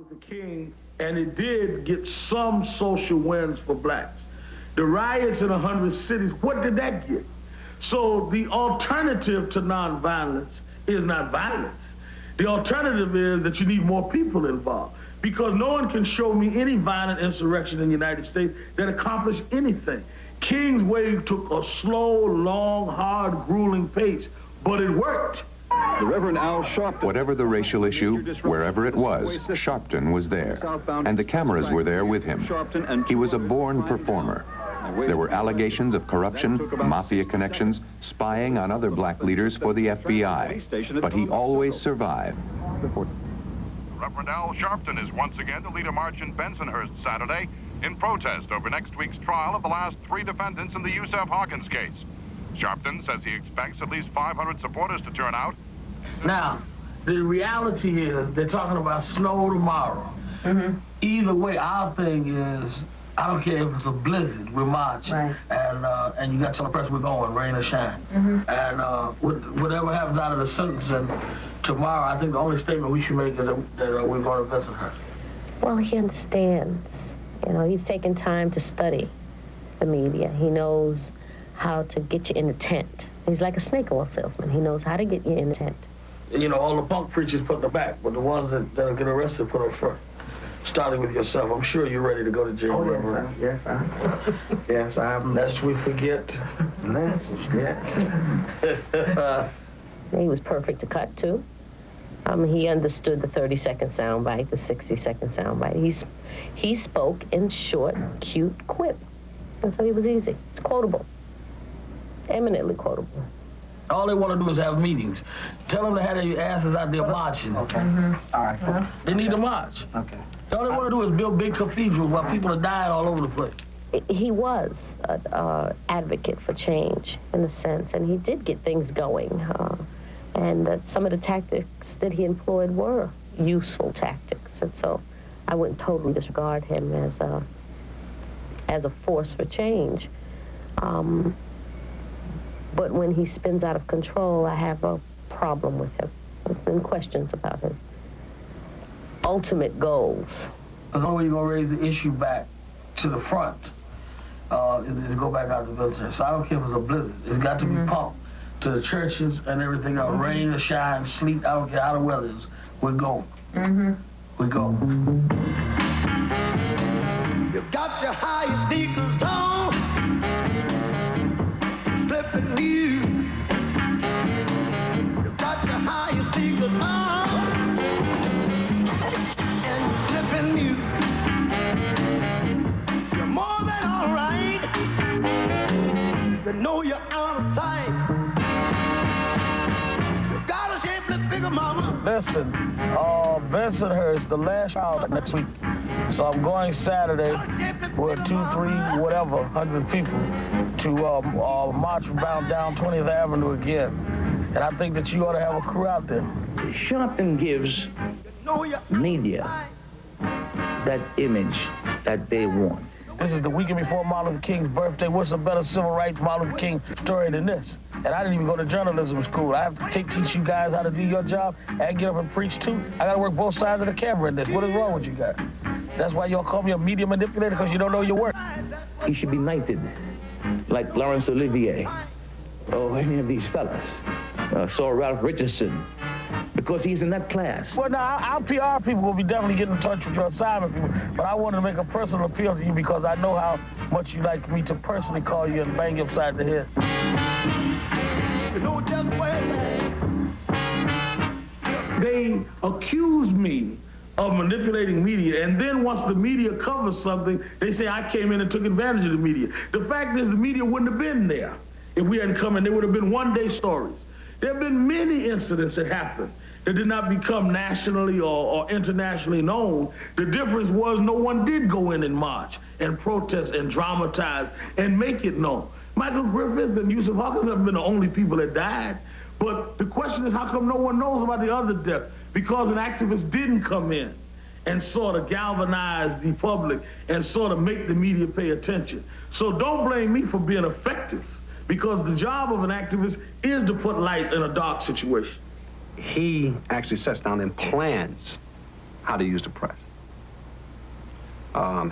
Luther King, and it did get some social wins for blacks. The riots in 100 cities, what did that get? So the alternative to nonviolence is not violence. The alternative is that you need more people involved, because no one can show me any violent insurrection in the United States that accomplished anything. King's wave took a slow, long, hard, grueling pace, but it worked. The Reverend Al Sharpton. Whatever the racial issue, wherever it was, Sharpton was there, and the cameras were there with him. He was a born performer. There were allegations of corruption, mafia connections, spying on other black leaders for the FBI, but he always survived. Reverend Al Sharpton is once again to lead a march in Bensonhurst Saturday in protest over next week's trial of the last 3 defendants in the Yusef Hawkins case. Sharpton says he expects at least 500 supporters to turn out. Now, the reality is they're talking about snow tomorrow. Either way, our thing is, I don't care if it's a blizzard, we're marching. Right. And you got to tell the press we're going, rain or shine. And whatever happens out of the sentencing tomorrow, I think the only statement we should make is that we're going to visit her. Well, he understands. You know, he's taken time to study the media. He knows how to get you in the tent. He's like a snake oil salesman. He knows how to get you in the tent. You know, all the punk preachers put in the back, but the ones that get arrested put up front. Starting with yourself, I'm sure you're ready to go to jail. Oh, yes, I am. Yes, I am. Lest we forget. Yes. He was perfect to cut, too. He understood the 30-second soundbite, the 60-second soundbite. He spoke in short, cute quip. And so he was easy. It's quotable. Eminently quotable. All they want to do is have meetings. Tell them to have their asses out there marching. Okay. All right. They need to march. Okay. All they want to do is build big cathedrals while people are dying all over the place. He was an advocate for change, in a sense, and he did get things going. And some of the tactics that he employed were useful tactics. And so I wouldn't totally disregard him as a force for change. But when he spins out of control, I have a problem with him and questions about his ultimate goals. The only way you're going to raise the issue back to the front is to go back out to the military. So I don't care if it's a blizzard. It's got to be pumped to the churches and everything else. Rain or shine, sleet, I don't care how the weather is. We're going. We go. You got your high sneakers on, slipping new. You got your high sneakers on, and you're slipping new. You're more than all right. You know you're out of sight. You got a shapely figure, mama. Listen, Bensonhurst, the last trial next week. So I'm going Saturday with 2, 3, whatever, 100 people to march down 20th Avenue again. And I think that you ought to have a crew out there. Sharpton gives media that image that they want. This is the weekend before Martin Luther King's birthday. What's a better civil rights Martin Luther King story than this? And I didn't even go to journalism school. I have to teach you guys how to do your job and get up and preach too. I got to work both sides of the camera in this. What is wrong with you guys? That's why y'all call me a media manipulator, because you don't know your work. He should be knighted, like Laurence Olivier, or any of these fellas. Saw Ralph Richardson, because he's in that class. Well, now, our PR people will be definitely getting in touch with your assignment people, but I wanted to make a personal appeal to you because I know how much you like me to personally call you and bang you upside the head. You know just where They accuse me of manipulating media, and then once the media covers something, they say I came in and took advantage of the media. The fact is the media wouldn't have been there if we hadn't come in. There would have been one-day stories. There have been many incidents that happened that did not become nationally or internationally known. The difference was no one did go in and march and protest and dramatize and make it known. Michael Griffith and Yusef Hawkins have been the only people that died. But the question is, how come no one knows about the other deaths? Because an activist didn't come in and sort of galvanize the public and sort of make the media pay attention. So don't blame me for being effective, because the job of an activist is to put light in a dark situation. He actually sets down and plans how to use the press.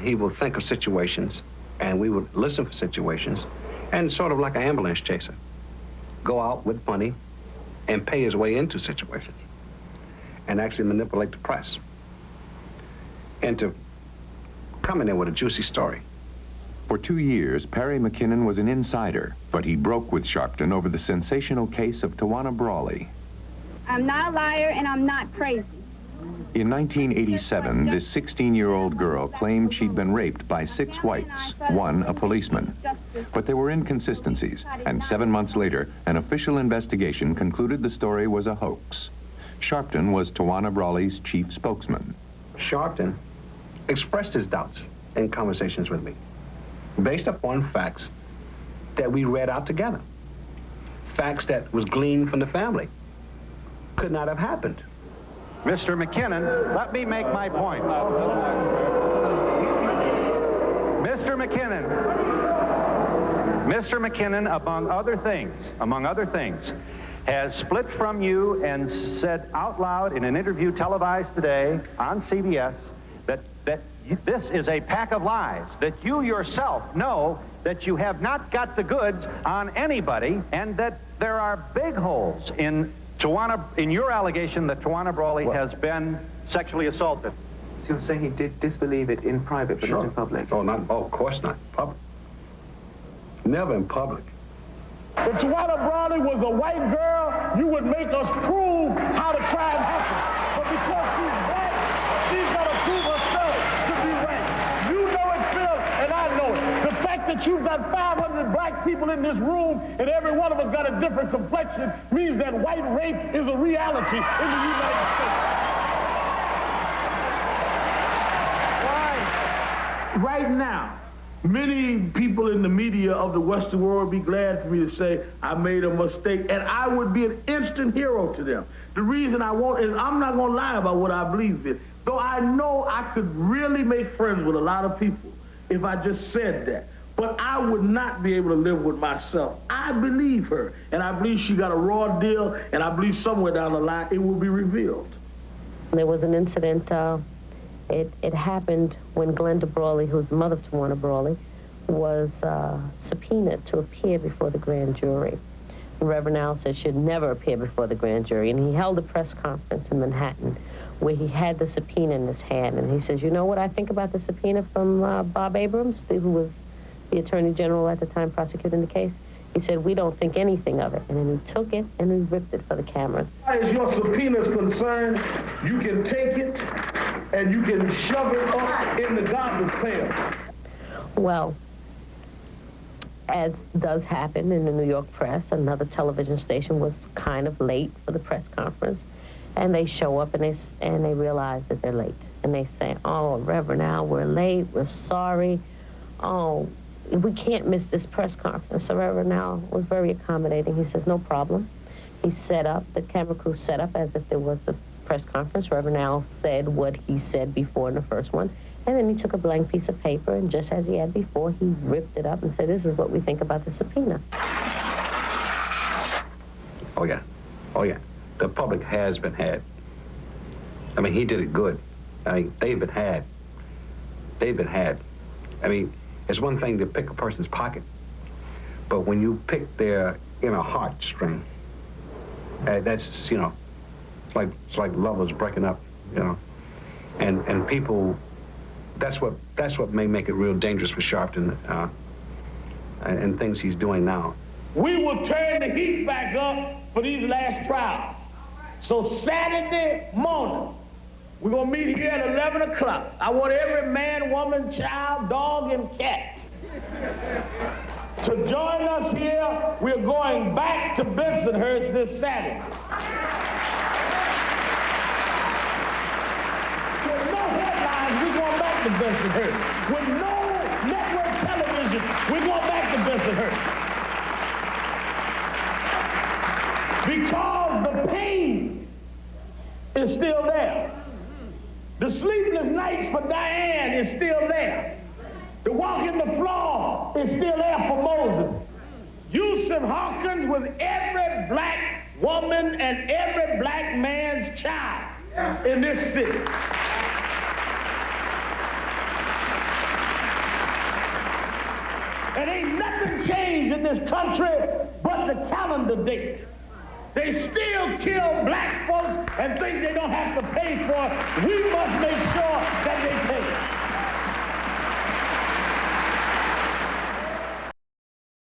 He would think of situations, and we would listen for situations, and sort of like an ambulance chaser, go out with money and pay his way into situations and actually manipulate the press into coming in with a juicy story. For 2 years, Perry McKinnon was an insider, but he broke with Sharpton over the sensational case of Tawana Brawley. I'm not a liar and I'm not crazy. In 1987, this 16-year-old girl claimed she'd been raped by 6 whites, one a policeman. But there were inconsistencies, and 7 months later, an official investigation concluded the story was a hoax. Sharpton was Tawana Brawley's chief spokesman. Sharpton expressed his doubts in conversations with me, based upon facts that we read out together. Facts that was gleaned from the family. Could not have happened. Mr. McKinnon, let me make my point. Mr. McKinnon, among other things, has split from you and said out loud in an interview televised today on CBS that this is a pack of lies, that you yourself know that you have not got the goods on anybody, and that there are big holes in your allegation that Tawana Brawley has been sexually assaulted. So you're saying he did disbelieve it in private, but not in public? Oh, of course not. Public. Never in public. If Tawana Brawley was a white girl, you would make us prove how the crime happened. But because she's black, she's got to prove herself to be right. You know it, Phil, and I know it. The fact that you've got 500 black people in this room and every one of us got a different complexion means that white rape is a reality in the United States. Right now, many people in the media of the Western world would be glad for me to say I made a mistake, and I would be an instant hero to them. The reason I won't is I'm not going to lie about what I believe in, though I know I could really make friends with a lot of people if I just said that. But I would not be able to live with myself. I believe her, and I believe she got a raw deal, and I believe somewhere down the line it will be revealed. There was an incident, it happened when Glenda Brawley, who's the mother of Tawana Brawley, was subpoenaed to appear before the grand jury. And Reverend Al said she'd never appear before the grand jury, and he held a press conference in Manhattan where he had the subpoena in his hand, and he says, you know what I think about the subpoena from Bob Abrams, who was the Attorney General at the time prosecuting the case? He said, we don't think anything of it. And then he took it and he ripped it for the cameras. As far as your subpoena is concerned, you can take it and you can shove it up in the garbage pail. Well, as does happen in the New York press, another television station was kind of late for the press conference. And they show up and they realize that they're late. And they say, oh, Reverend Al, we're late, we're sorry. Oh, we can't miss this press conference. So Reverend Al was very accommodating. He says, no problem. He set up, the camera crew set up as if there was a press conference. Reverend Al said what he said before in the first one. And then he took a blank piece of paper, and just as he had before, he ripped it up and said, this is what we think about the subpoena. Oh, yeah. Oh, yeah. The public has been had. I mean, he did it good. I mean, they've been had. They've been had. I mean, it's one thing to pick a person's pocket, but when you pick their inner heartstring, that's, you know, it's like lovers breaking up, you know, and people, that's what may make it real dangerous for Sharpton and things he's doing now. We will turn the heat back up for these last trials. So Saturday morning, we're going to meet here at 11 o'clock. I want every man, woman, child, dog, and cat to join us here. We're going back to Bensonhurst this Saturday. With no headlines, we're going back to Bensonhurst. With no network television, we're going back to Bensonhurst. Because the pain is still there. The sleepless nights for Diane is still there. The walking the floor is still there for Moses. Yusuf Hawkins was every black woman and every black man's child in this city. And ain't nothing changed in this country but the calendar date. They still kill black folks and think they don't have to pay for it. We must make sure that they